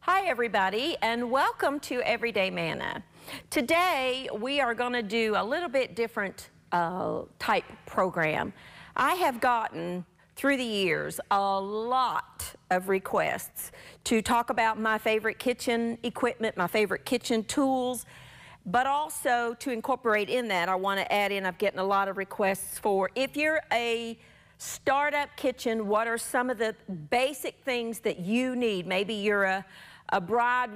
Hi everybody, and welcome to Everyday Manna. Today we are going to do a little bit different type program. I have gotten through the years a lot of requests to talk about my favorite kitchen equipment, my favorite kitchen tools, but also to incorporate in that I want to add in, I've gotten a lot of requests for if you're a startup kitchen, what are some of the basic things that you need? Maybe you're a bride,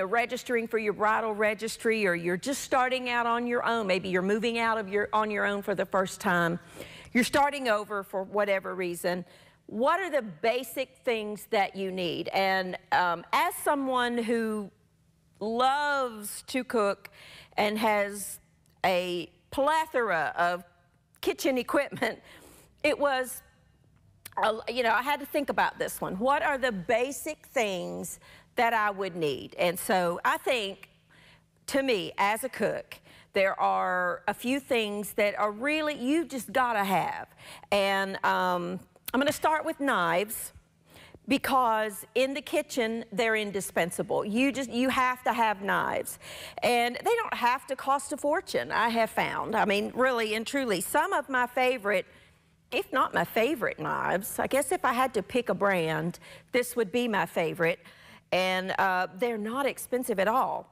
registering for your bridal registry, or you're just starting out on your own. Maybe you're moving out of on your own for the first time. You're starting over for whatever reason. What are the basic things that you need? And as someone who loves to cook and has a plethora of kitchen equipment, it was, I had to think about this one. What are the basic things that I would need? And so I think, to me, as a cook, there are a few things that are really, you just gotta have. And I'm gonna start with knives, because in the kitchen, they're indispensable. You have to have knives. And they don't have to cost a fortune, I have found. I mean, really and truly, some of my favorite, if not my favorite knives, I guess if I had to pick a brand, this would be my favorite. And they're not expensive at all.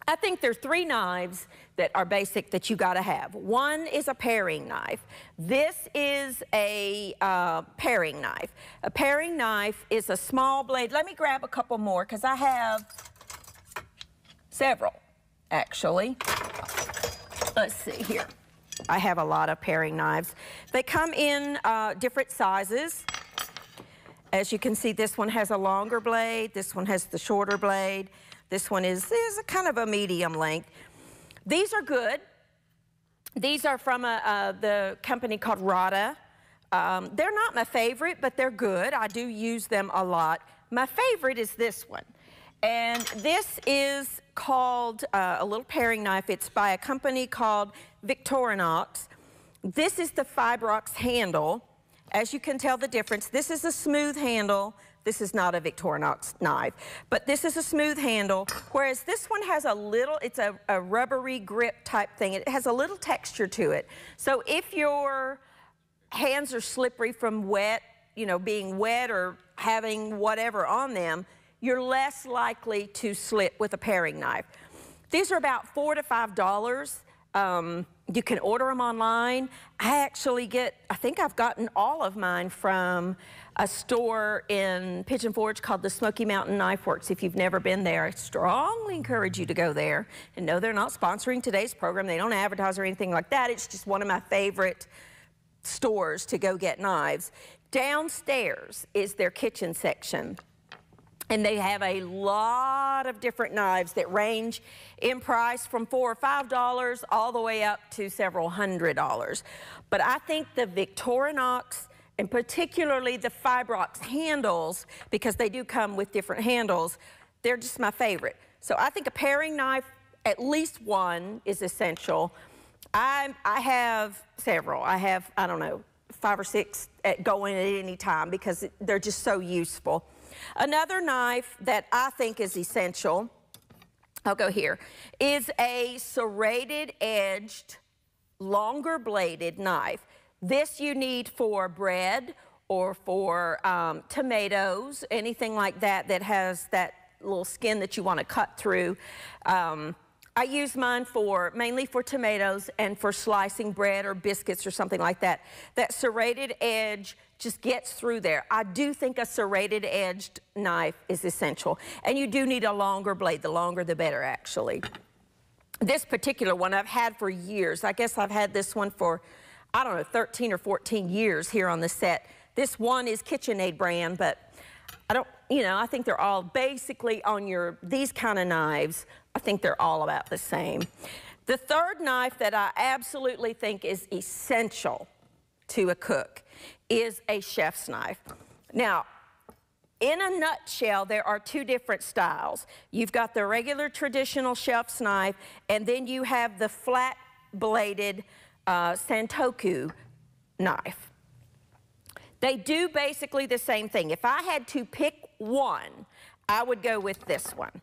I think there are three knives that are basic that you gotta have. One is a paring knife. This is a paring knife. A paring knife is a small blade. Let me grab a couple more, because I have several, actually. Let's see here. I have a lot of paring knives. They come in different sizes. As you can see, this one has a longer blade. This one has the shorter blade. This one is a kind of a medium length. These are good. These are from the company called Rada. They're not my favorite, but they're good. I do use them a lot. My favorite is this one. And this is called a little paring knife. It's by a company called Victorinox. This is the Fibrox handle. As you can tell the difference, this is a smooth handle. This is not a Victorinox knife, but this is a smooth handle, whereas this one has a little, it's a rubbery grip type thing. It has a little texture to it. So if your hands are slippery from wet, being wet or having whatever on them, you're less likely to slip with a paring knife. These are about $4 to $5. You can order them online. I think I've gotten all of mine from a store in Pigeon Forge called the Smoky Mountain Knife Works. If you've never been there, I strongly encourage you to go there. And no, they're not sponsoring today's program. They don't advertise or anything like that. It's just one of my favorite stores to go get knives. Downstairs is their kitchen section. And they have a lot of different knives that range in price from $4 or $5 all the way up to several $100s. But I think the Victorinox, and particularly the Fibrox handles, because they do come with different handles, they're just my favorite. So I think a paring knife, at least one, is essential. I have several. I have, I don't know, 5 or 6 going at any time, because they're just so useful. Another knife that I think is essential, I'll go here, is a serrated edged, longer bladed knife. This you need for bread or for tomatoes, anything like that that has that little skin that you want to cut through. I use mine mainly for tomatoes and for slicing bread or biscuits or something like that. That serrated edge just gets through there. I do think a serrated edged knife is essential. And you do need a longer blade. The longer the better, actually. This particular one I've had for years. I guess I've had this one for, I don't know, 13 or 14 years here on the set. This one is KitchenAid brand, but I think they're all basically on these kind of knives, I think they're all about the same. The third knife that I absolutely think is essential to a cook is a chef's knife. Now, in a nutshell, there are two different styles. You've got the regular traditional chef's knife, and then you have the flat-bladed Santoku knife. They do basically the same thing. If I had to pick one I would go with this one.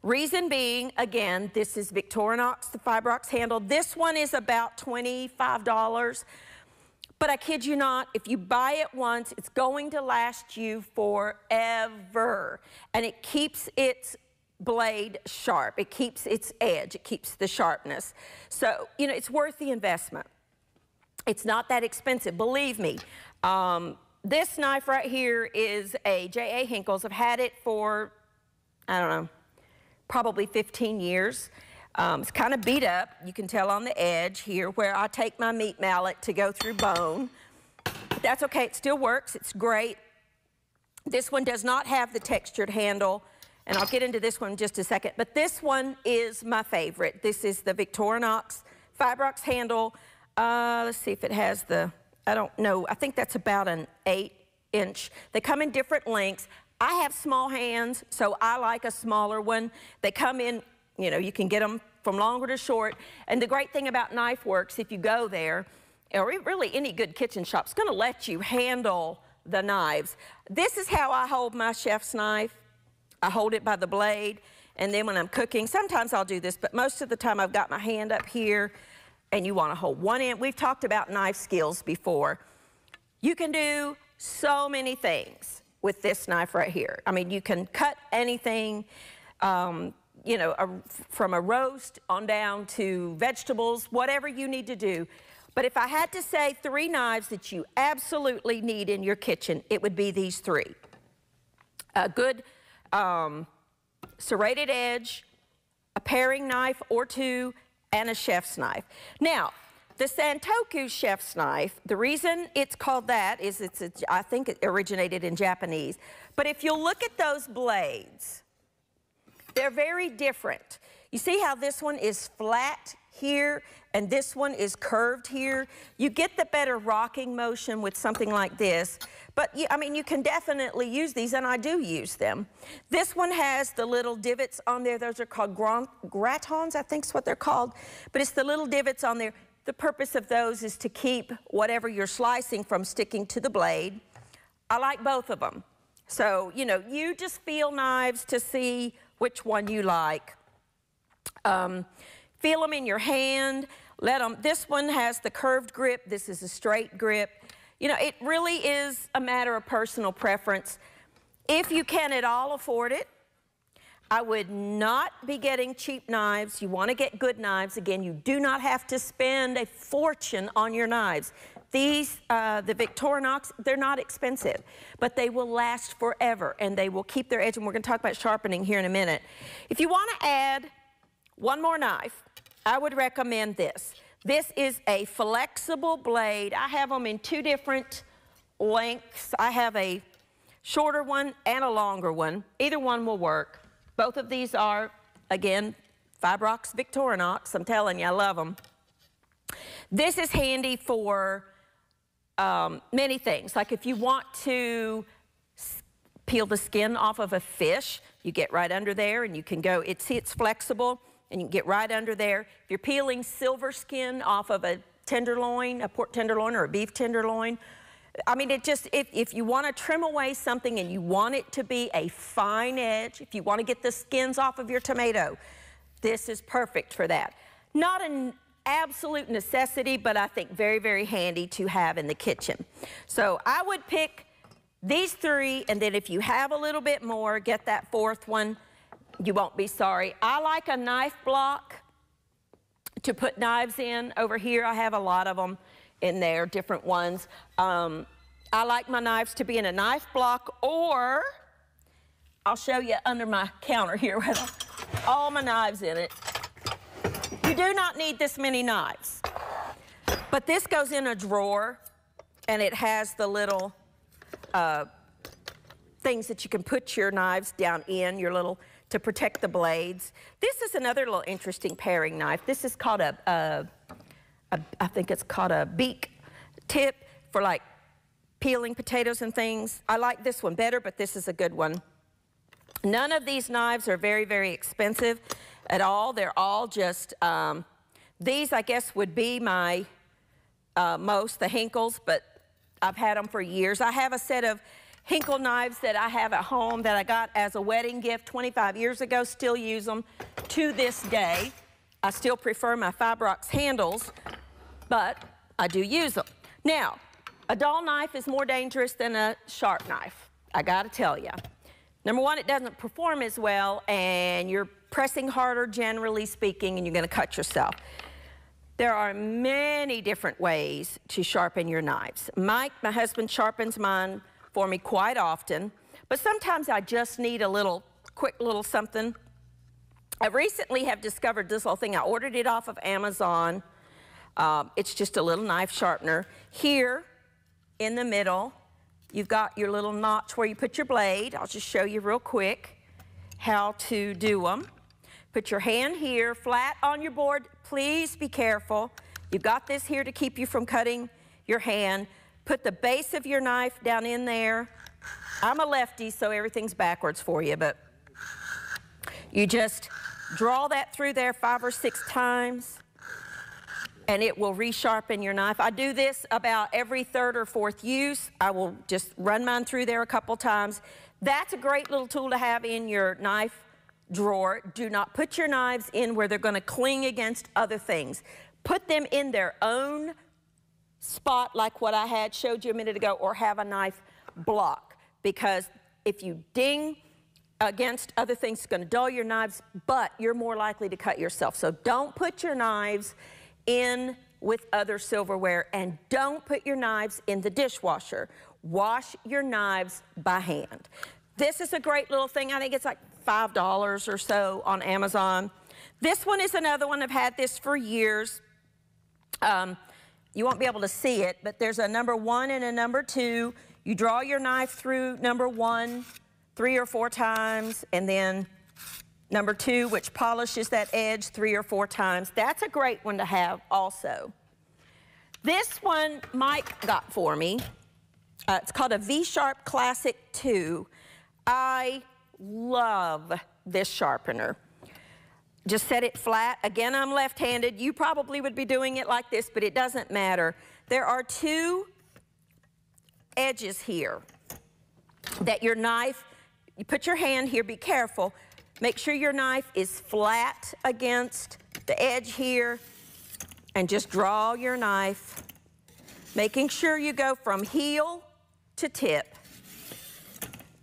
Reason being, again, this is Victorinox, the Fibrox handle. This one is about $25. But I kid you not, if you buy it once, it's going to last you forever. And it keeps its blade sharp. It keeps its edge. It keeps the sharpness. So, you know, it's worth the investment. It's not that expensive, believe me. This knife right here is a J.A. Hinkle's. I've had it for, I don't know, probably 15 years. It's kind of beat up. You can tell on the edge here where I take my meat mallet to go through bone. But that's okay, it still works, it's great. This one does not have the textured handle, and I'll get into this one in just a second, but this one is my favorite. This is the Victorinox Fibrox handle. Let's see if it has the, I don't know, I think that's about an 8-inch. They come in different lengths. I have small hands, so I like a smaller one. They come in, you know, you can get them from longer to short. And the great thing about Knife Works, if you go there, or really any good kitchen shop, is going to let you handle the knives. This is how I hold my chef's knife. I hold it by the blade, and then when I'm cooking, sometimes I'll do this, but most of the time I've got my hand up here, and you want to hold one end. We've talked about knife skills before. You can do so many things with this knife right here. I mean, you can cut anything, you know, from a roast on down to vegetables, whatever you need to do. But if I had to say 3 knives that you absolutely need in your kitchen, it would be these 3. A good serrated edge, a paring knife or 2, and a chef's knife. Now, the Santoku chef's knife, the reason it's called that is I think it originated in Japanese. But if you look at those blades, they're very different. You see how this one is flat here and this one is curved here? You get the better rocking motion with something like this. But I mean, you can definitely use these, and I do use them. This one has the little divots on there. Those are called gratons, I think is what they're called. But it's the little divots on there. The purpose of those is to keep whatever you're slicing from sticking to the blade. I like both of them. So, you know, you just feel knives to see which one you like. Feel them in your hand. Let them, this one has the curved grip. This is a straight grip. You know, it really is a matter of personal preference. If you can at all afford it, I would not be getting cheap knives. You want to get good knives. Again, you do not have to spend a fortune on your knives. These, the Victorinox, they're not expensive, but they will last forever, and they will keep their edge, and we're going to talk about sharpening here in a minute. If you want to add one more knife, I would recommend this. This is a flexible blade. I have them in 2 different lengths. I have a shorter one and a longer one. Either one will work. Both of these are, again, Fibrox Victorinox. I'm telling you, I love them. This is handy for many things. Like if you want to peel the skin off of a fish, you get right under there and you can go, it's flexible and you can get right under there. If you're peeling silver skin off of a tenderloin, a pork tenderloin or a beef tenderloin, I mean, it just, if you want to trim away something and you want it to be a fine edge, if you want to get the skins off of your tomato, this is perfect for that. Not an absolute necessity, but I think very, very handy to have in the kitchen. So I would pick these 3, and then if you have a little bit more, get that 4th one. You won't be sorry. I like a knife block to put knives in. Over here, I have a lot of them in there, different ones. I like my knives to be in a knife block, or I'll show you under my counter here with all my knives in it. You do not need this many knives, but this goes in a drawer, and it has the little things that you can put your knives down in, your little, to protect the blades. This is another little interesting paring knife. This is called I think it's called a beak tip for like peeling potatoes and things. I like this one better, but this is a good one. None of these knives are very, very expensive at all. They're all just, these I guess would be my the Hinkles, but I've had them for years. I have a set of Hinkle knives that I have at home that I got as a wedding gift 25 years ago. Still use them to this day. I still prefer my Fibrox handles, but I do use them. Now, a dull knife is more dangerous than a sharp knife, I gotta tell you. Number one, it doesn't perform as well, and you're pressing harder, generally speaking, and you're gonna cut yourself. There are many different ways to sharpen your knives. Mike, my husband, sharpens mine for me quite often, but sometimes I just need a quick little something. I recently have discovered this little thing. I ordered it off of Amazon. It's just a little knife sharpener. Here in the middle, you've got your little notch where you put your blade. I'll just show you real quick how to do them. Put your hand here, flat on your board. Please be careful. You've got this here to keep you from cutting your hand. Put the base of your knife down in there. I'm a lefty, so everything's backwards for you, but you just draw that through there 5 or 6 times, and it will resharpen your knife. I do this about every 3rd or 4th use. I will just run mine through there a couple times. That's a great little tool to have in your knife drawer. Do not put your knives in where they're going to cling against other things. Put them in their own spot like what I had showed you a minute ago, or have a knife block, because if you ding against other things, it's going to dull your knives, but you're more likely to cut yourself. So don't put your knives in with other silverware, and don't put your knives in the dishwasher. Wash your knives by hand. This is a great little thing. I think it's like $5 or so on Amazon. This one is another one. I've had this for years. You won't be able to see it, but there's a number 1 and a number 2. You draw your knife through number 1 3 or 4 times, and then number 2, which polishes that edge 3 or 4 times. That's a great one to have also. This one Mike got for me. It's called a V-Sharp Classic 2. I love this sharpener. Just set it flat. Again, I'm left-handed. You probably would be doing it like this, but it doesn't matter. There are 2 edges here that your knife, you put your hand here, be careful. Make sure your knife is flat against the edge here, and just draw your knife, making sure you go from heel to tip,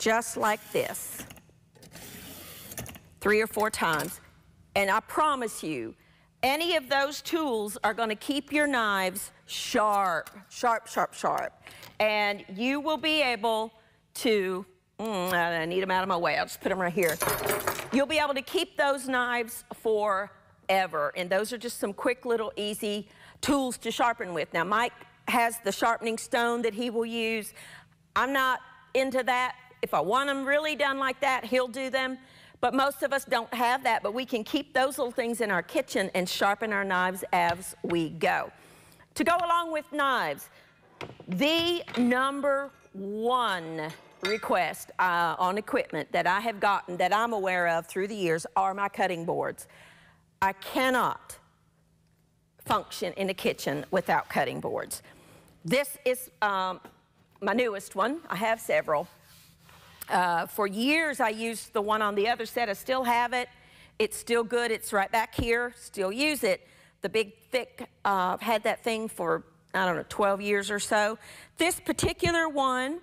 just like this, 3 or 4 times. And I promise you, any of those tools are going to keep your knives sharp, sharp, sharp, sharp. And you will be able to, I need them out of my way. I'll just put them right here. You'll be able to keep those knives forever. And those are just some quick little easy tools to sharpen with. Now, Mike has the sharpening stone that he will use. I'm not into that. If I want them really done like that, he'll do them. But most of us don't have that, but we can keep those little things in our kitchen and sharpen our knives as we go. To go along with knives, the number 1 request on equipment that I have gotten, that I'm aware of through the years, are my cutting boards. I cannot function in a kitchen without cutting boards. This is my newest one. I have several. For years, I used the one on the other set. I still have it. It's still good. It's right back here. Still use it. The big, thick, I've had that thing for, I don't know, 12 years or so. This particular one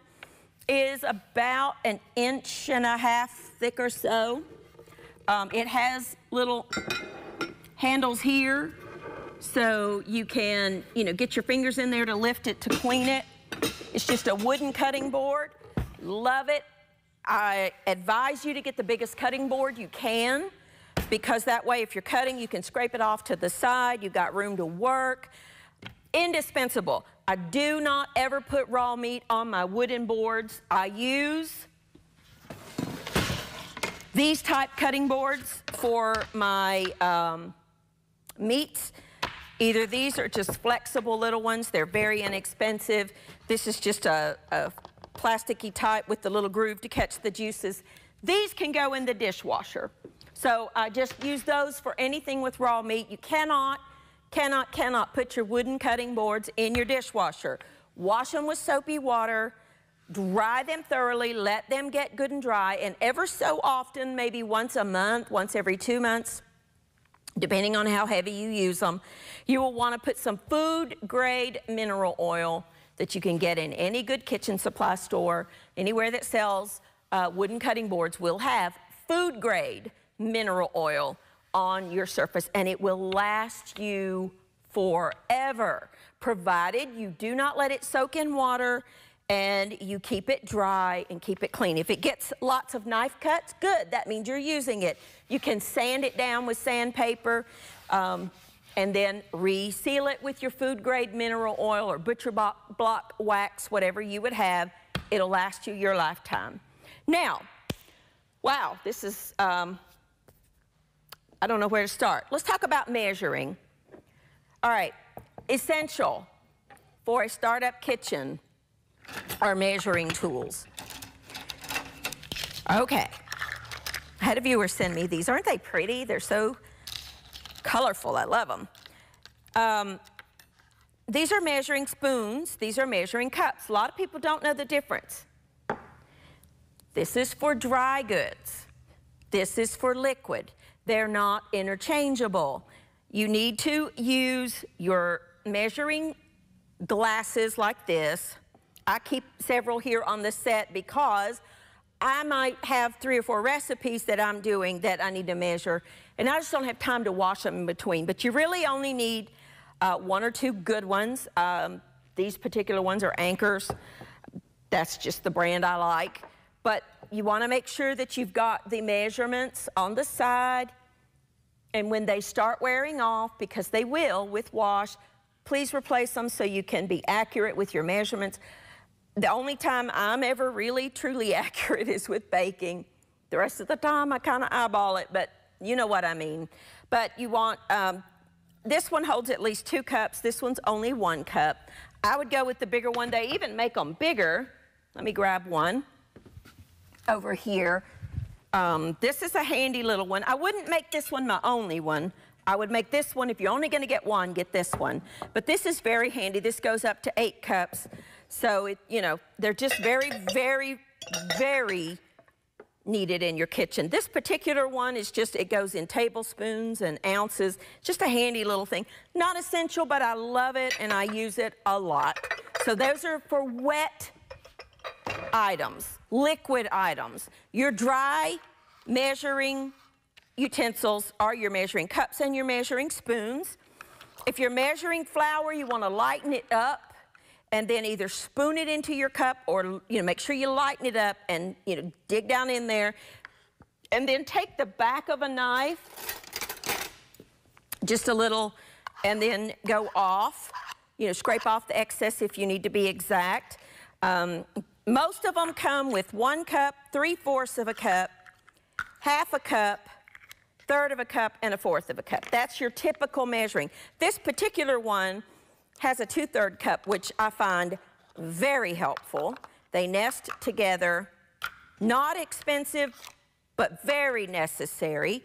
is about 1.5 inches thick or so. It has little handles here, so you can, get your fingers in there to lift it, to clean it. It's just a wooden cutting board. Love it. I advise you to get the biggest cutting board you can, because that way if you're cutting, you can scrape it off to the side. You've got room to work. Indispensable. I do not ever put raw meat on my wooden boards. I use these type cutting boards for my meats. Either these are just flexible little ones. They're very inexpensive. This is just a plasticky type with the little groove to catch the juices. These can go in the dishwasher. So I just use those for anything with raw meat. You cannot put your wooden cutting boards in your dishwasher. Wash them with soapy water, Dry them thoroughly, let them get good and dry, and ever so often, maybe once a month, once every 2 months, depending on how heavy you use them, you will want to put some food-grade mineral oil that you can get in any good kitchen supply store. Anywhere that sells wooden cutting boards will have food-grade mineral oil on your surface, and it will last you forever, provided you do not let it soak in water and you keep it dry and keep it clean. If it gets lots of knife cuts, good, that means you're using it. You can sand it down with sandpaper and then reseal it with your food grade mineral oil or butcher block wax, whatever you would have. It'll last you your lifetime. Now, wow, this is, I don't know where to start. Let's talk about measuring. All right, essential for a startup kitchen are measuring tools. Okay, I had a viewer send me these. Aren't they pretty? They're so colorful. I love them. These are measuring spoons. These are measuring cups. A lot of people don't know the difference. This is for dry goods. This is for liquid. They're not interchangeable. You need to use your measuring glasses like this. I keep several here on the set because I might have 3 or 4 recipes that I'm doing that I need to measure, and I just don't have time to wash them in between. But you really only need 1 or 2 good ones. These particular ones are Anchors. That's just the brand I like. But you want to make sure that you've got the measurements on the side, and when they start wearing off, because they will with wash, please replace them so you can be accurate with your measurements. The only time I'm ever really truly accurate is with baking. The rest of the time I kind of eyeball it, but you know what I mean. But you want, this one holds at least 2 cups. This one's only 1 cup. I would go with the bigger one. They even make them bigger. Let me grab one over here. This is a handy little one. I wouldn't make this one my only one. I would make this one, if you're only going to get one, get this one. But this is very handy. This goes up to 8 cups. So, you know, they're just very, very, very needed in your kitchen. This particular one is just, it goes in tablespoons and ounces. Just a handy little thing. Not essential, but I love it and I use it a lot. So those are for wet items, liquid items. Your dry measuring utensils are your measuring cups and your measuring spoons. If you're measuring flour, you want to lighten it up and then either spoon it into your cup or, you know, make sure you lighten it up and, you know, dig down in there. And then take the back of a knife, just a little, and then go off. You know, scrape off the excess if you need to be exact. Most of them come with 1 cup, 3/4 of a cup, 1/2 a cup, 1/3 of a cup, and 1/4 of a cup. That's your typical measuring. This particular one has a 2/3 cup, which I find very helpful. They nest together. Not expensive, but very necessary.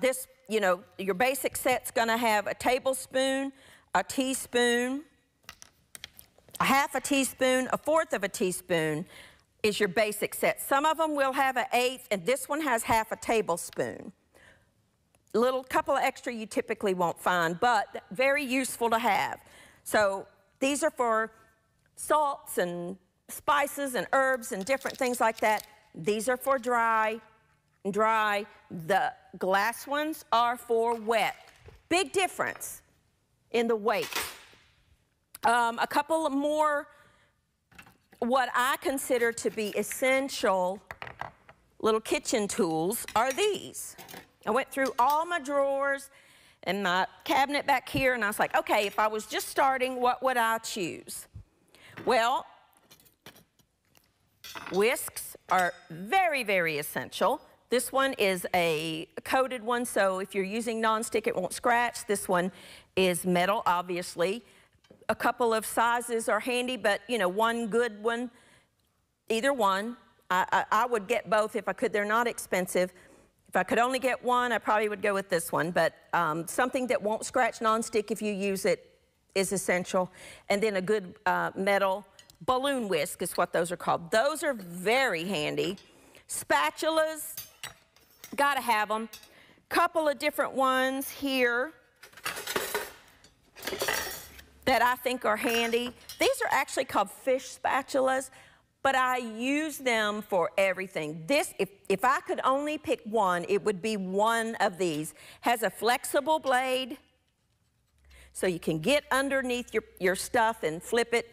This, you know, your basic set's gonna have a tablespoon, a teaspoon, 1/2 a teaspoon, 1/4 of a teaspoon is your basic set. Some of them will have 1/8, and this one has 1/2 a tablespoon. A little couple of extra you typically won't find, but very useful to have. So these are for salts and spices and herbs and different things like that. These are for dry. The glass ones are for wet. Big difference in the weight. A couple more what I consider to be essential little kitchen tools are these. I went through all my drawers and my cabinet back here, and I was like, okay, if I was just starting, what would I choose? Well, whisks are very, very essential. This one is a coated one, so if you're using nonstick, it won't scratch. This one is metal, obviously. A couple of sizes are handy, but, you know, one good one, either one. I would get both if I could. They're not expensive. If I could only get one, I probably would go with this one, but something that won't scratch nonstick if you use it is essential. And then a good metal balloon whisk is what those are called. Those are very handy. Spatulas, gotta have them. Couple of different ones here that I think are handy. These are actually called fish spatulas, but I use them for everything. This, if I could only pick one, it would be one of these. Has a flexible blade, so you can get underneath your stuff and flip it.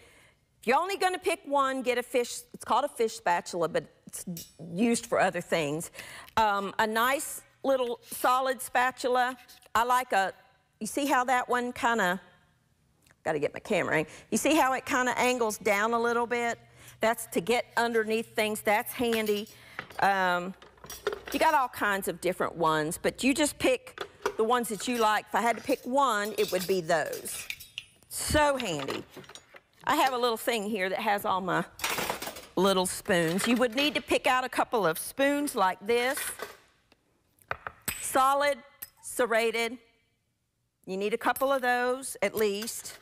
If you're only gonna pick one, get a fish, it's called a fish spatula, but it's used for other things. A nice little solid spatula. I like you see how that one kinda, gotta get my camera in. You see how it kinda angles down a little bit? That's to get underneath things, that's handy. You got all kinds of different ones, but you just pick the ones that you like. If I had to pick one, it would be those. So handy. I have a little thing here that has all my little spoons. You would need to pick out a couple of spoons like this. Solid, serrated. You need a couple of those at least.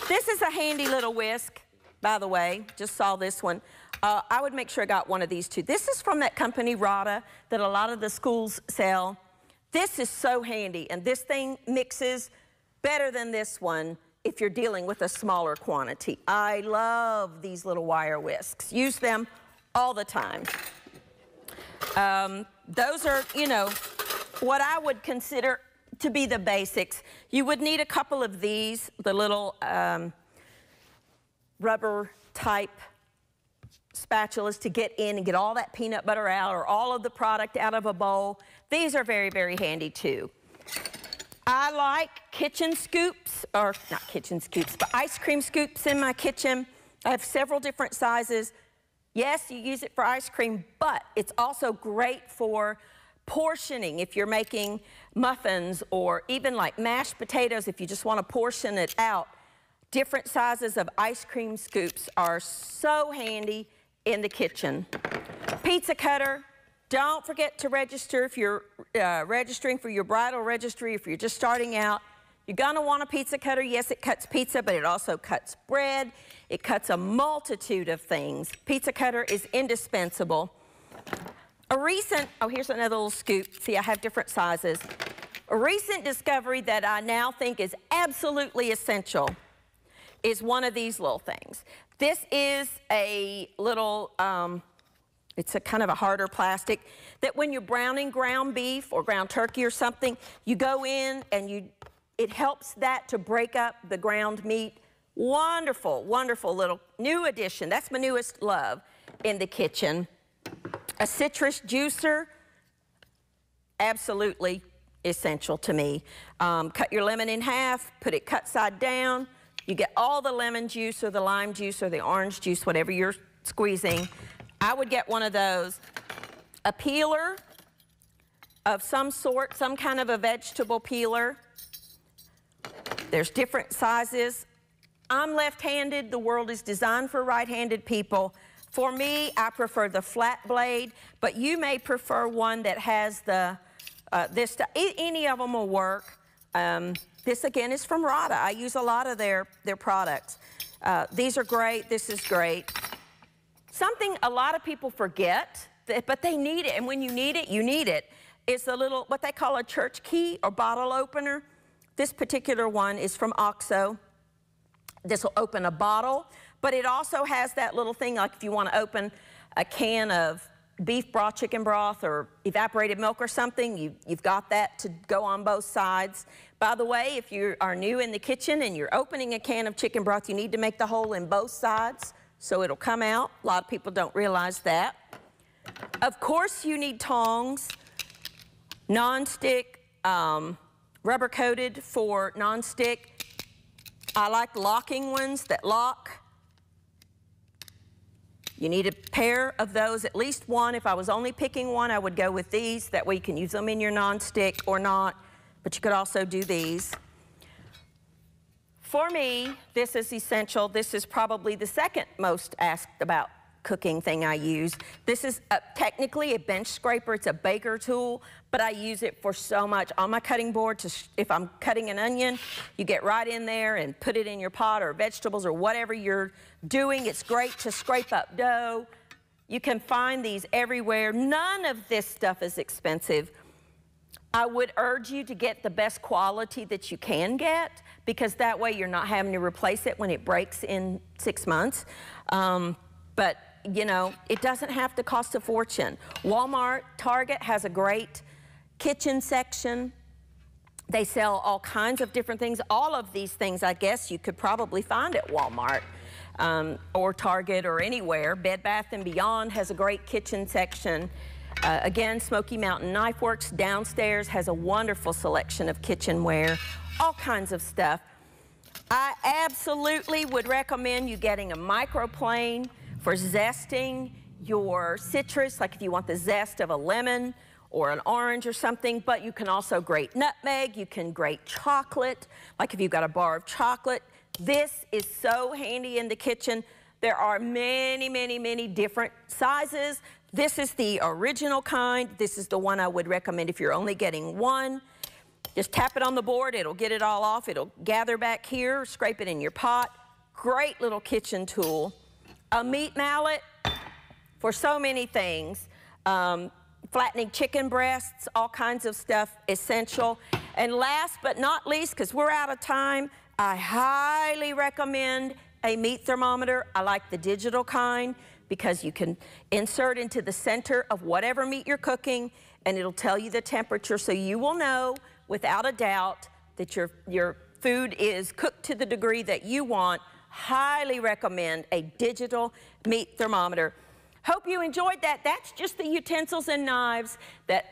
This is a handy little whisk, by the way. Just saw this one. I would make sure I got one of these too. This is from that company, Rada, that a lot of the schools sell. This is so handy, and this thing mixes better than this one if you're dealing with a smaller quantity. I love these little wire whisks. Use them all the time. Those are, you know, what I would consider to be the basics. You would need a couple of these, the little rubber type spatulas to get in and get all that peanut butter out or all of the product out of a bowl. These are very, very handy too. I like kitchen scoops, or not kitchen scoops, but ice cream scoops in my kitchen. I have several different sizes. Yes, you use it for ice cream, but it's also great for portioning if you're making muffins or even like mashed potatoes if you just want to portion it out. Different sizes of ice cream scoops are so handy in the kitchen. Pizza cutter, don't forget to register if you're registering for your bridal registry, if you're just starting out. You're gonna want a pizza cutter. Yes, it cuts pizza, but it also cuts bread. It cuts a multitude of things. Pizza cutter is indispensable. A recent, oh, here's another little scoop. See, I have different sizes. A recent discovery that I now think is absolutely essential is one of these little things. This is a little, it's a kind of a harder plastic that when you're browning ground beef or ground turkey or something, you go in and it helps that to break up the ground meat. Wonderful, wonderful little new addition. That's my newest love in the kitchen. A citrus juicer, absolutely essential to me. Cut your lemon in half, put it cut side down. You get all the lemon juice or the lime juice or the orange juice, whatever you're squeezing. I would get one of those. A peeler of some sort, some kind of a vegetable peeler. There's different sizes. I'm left-handed. The world is designed for right-handed people. For me, I prefer the flat blade, but you may prefer one that has the, any of them will work. This again is from Rada. I use a lot of their products. These are great, this is great. Something a lot of people forget, but they need it, and when you need it, is the little, what they call a church key or bottle opener. This particular one is from OXO. This will open a bottle, but it also has that little thing, like if you want to open a can of beef broth, chicken broth, or evaporated milk or something, you've got that to go on both sides. By the way, if you are new in the kitchen and you're opening a can of chicken broth, you need to make the hole in both sides so it'll come out. A lot of people don't realize that. Of course, you need tongs, non-stick, rubber coated for non-stick. I like locking ones that lock. You need a pair of those, at least one. If I was only picking one, I would go with these. That way you can use them in your non-stick or not, but you could also do these. For me, this is essential. This is probably the second most asked about cooking thing I use. This is technically a bench scraper. It's a baker tool, but I use it for so much. On my cutting board, if I'm cutting an onion, you get right in there and put it in your pot or vegetables or whatever you're doing. It's great to scrape up dough. You can find these everywhere. None of this stuff is expensive. I would urge you to get the best quality that you can get, because that way you're not having to replace it when it breaks in 6 months. But, you know, it doesn't have to cost a fortune. Walmart, Target has a great kitchen section. They sell all kinds of different things. All of these things, I guess, you could probably find at Walmart or Target or anywhere. Bed Bath & Beyond has a great kitchen section. Again, Smoky Mountain Knife Works downstairs has a wonderful selection of kitchenware, all kinds of stuff. I absolutely would recommend you getting a microplane for zesting your citrus, like if you want the zest of a lemon or an orange or something, but you can also grate nutmeg, you can grate chocolate, like if you've got a bar of chocolate. This is so handy in the kitchen. There are many, many, many different sizes. This is the original kind. This is the one I would recommend if you're only getting one. Just tap it on the board, it'll get it all off. It'll gather back here, scrape it in your pot. Great little kitchen tool. A meat mallet for so many things. Flattening chicken breasts, all kinds of stuff, essential. And last but not least, because we're out of time, I highly recommend a meat thermometer. I like the digital kind because you can insert into the center of whatever meat you're cooking and it'll tell you the temperature, so you will know without a doubt that your food is cooked to the degree that you want. Highly recommend a digital meat thermometer. Hope you enjoyed that. That's just the utensils and knives that